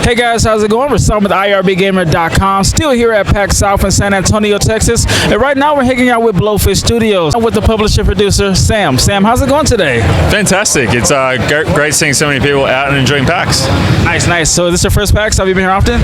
Hey guys, how's it going? We're starting with IRBgamer.com. Still here at PAX South in San Antonio, Texas. And right now we're hanging out with Blowfish Studios with the publisher producer, Sam. Sam, how's it going today? Fantastic. It's great seeing so many people out and enjoying PAX. Nice. So is this your first PAX? Have you been here often?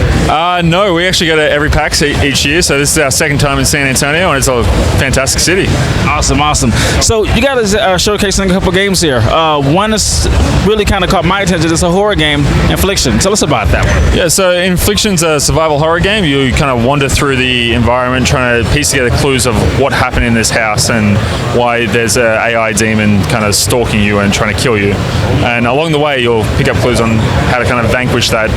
No, we actually go to every PAX each year. So this is our second time in San Antonio, and it's a fantastic city. Awesome. So you got us showcasing a couple games here. One is really kind of caught my attention. It's a horror game, Infliction. Tell us about that one. Yeah, so Infliction's a survival horror game. You kind of wander through the environment trying to piece together clues of what happened in this house and why there's an AI demon kind of stalking you and trying to kill you. And along the way, you'll pick up clues on how to kind of vanquish that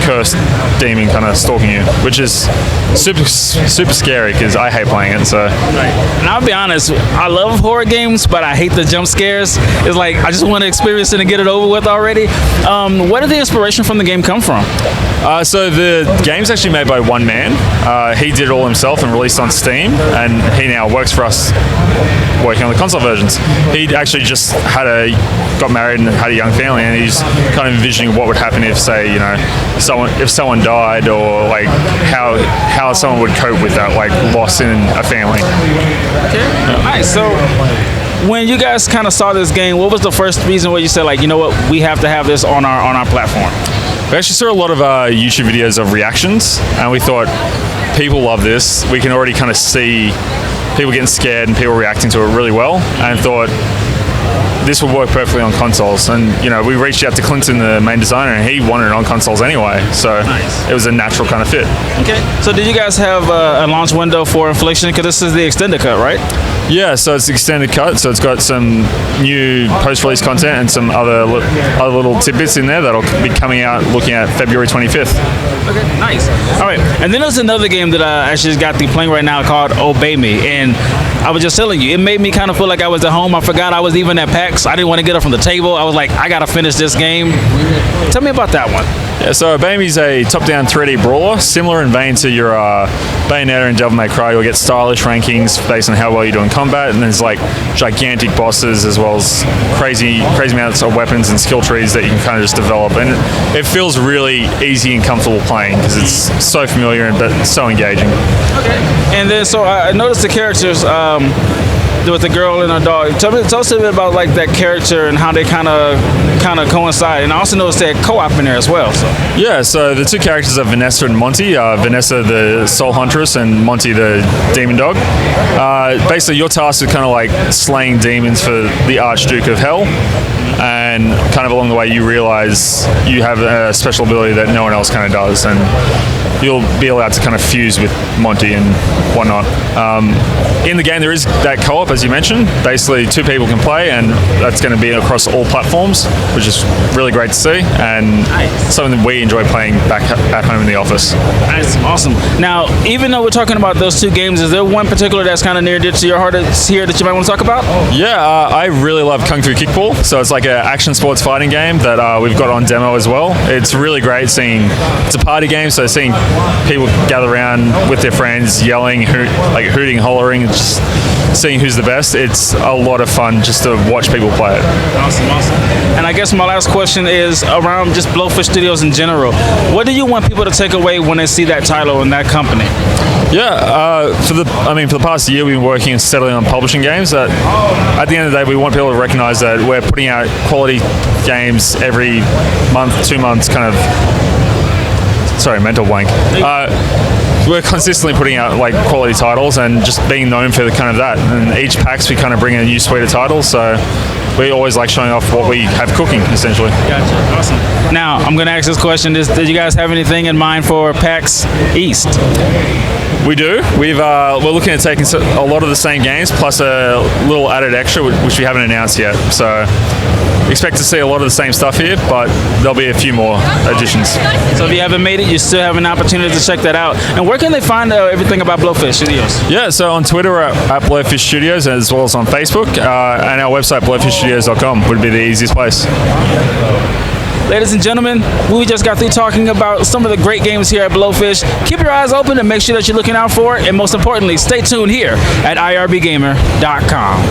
cursed demon kind of stalking you, which is super scary because I hate playing it. So, and I'll be honest, I love horror games, but I hate the jump scares. It's like I just want to experience it and get it over with already. Where did the inspiration from the game come from? So the game's actually made by one man. He did it all himself and released on Steam, and he now works for us working on the console versions. He actually just got married and had a young family, and he's kind of envisioning what would happen if, say, if someone died, or like how someone would cope with that, like loss in a family. Okay, nice. So when you guys kind of saw this game, what was the first reason where you said, like, you know what, we have to have this on our platform? We actually saw a lot of YouTube videos of reactions, and we thought, people love this. We can already kind of see people getting scared and people reacting to it really well, and thought this would work perfectly on consoles. And we reached out to Clinton, the main designer, and he wanted it on consoles anyway, so It was a natural kind of fit. Okay, so did you guys have a launch window for Infliction? Because this is the extended cut, right? Yeah, so it's the extended cut, so it's got some new post-release content and some other little tidbits in there that'll be coming out looking at February 25th. Okay, nice. All right, and then there's another game that I actually got playing right now called Obey Me, and I was just telling you, it made me kind of feel like I was at home. I forgot I was even at PAX. I didn't want to get up from the table. I was like, I got to finish this game. Tell me about that one. Yeah, so Obey Me is a top-down 3D brawler, similar in vein to your Bayonetta and Devil May Cry. You'll get stylish rankings based on how well you do in combat, and there's like gigantic bosses as well as crazy amounts of weapons and skill trees that you can kind of just develop. And it feels really easy and comfortable playing because it's so familiar but so engaging. Okay. And then so I noticed the characters. With the girl and a dog. Tell us a bit about like that character and how they kind of coincide. And I also noticed they had co-op in there as well. So. Yeah, so the two characters are Vanessa and Monty. Vanessa, the soul huntress, and Monty, the demon dog. Basically, your task is kind of like slaying demons for the Archduke of Hell. And kind of along the way, you realize you have a special ability that no one else kind of does, and you'll be allowed to kind of fuse with Monty and whatnot. In the game, there is that co-op, as you mentioned. Basically, two people can play, and that's going to be across all platforms, which is really great to see, and something that we enjoy playing back at home in the office. That's awesome. Now, even though we're talking about those two games, is there one particular that's kind of near to your heart here that you might want to talk about? Yeah, I really love Kung Fu Kickball. So it's like an action sports fighting game that we've got on demo as well. It's really great seeing, it's a party game, so seeing people gather around with their friends, yelling, hooting, hollering, and just seeing who's the best. It's a lot of fun just to watch people play it. Awesome. And I guess my last question is around just Blowfish Studios in general. What do you want people to take away when they see that title and that company? Yeah, for the past year we've been working steadily on publishing games. At the end of the day, we want people to recognize that we're putting out quality games every month, 2 months, sorry, mental blank. We're consistently putting out like quality titles and just being known for that. And each PAX we kind of bring in a new suite of titles, so we always like showing off what we have cooking, essentially. Gotcha. Awesome. Now, I'm going to ask this question. Did you guys have anything in mind for PAX East? We do. We're looking at taking a lot of the same games plus a little added extra, which we haven't announced yet. So expect to see a lot of the same stuff here, but there'll be a few more additions. So if you haven't made it, you still have an opportunity to check that out. And where can they find everything about Blowfish Studios? Yeah, so on Twitter at Blowfish Studios, as well as on Facebook, and our website, blowfishstudios.com, would be the easiest place. Ladies and gentlemen, we just got through talking about some of the great games here at Blowfish. Keep your eyes open and make sure that you're looking out for it. And most importantly, stay tuned here at IRBgamer.com.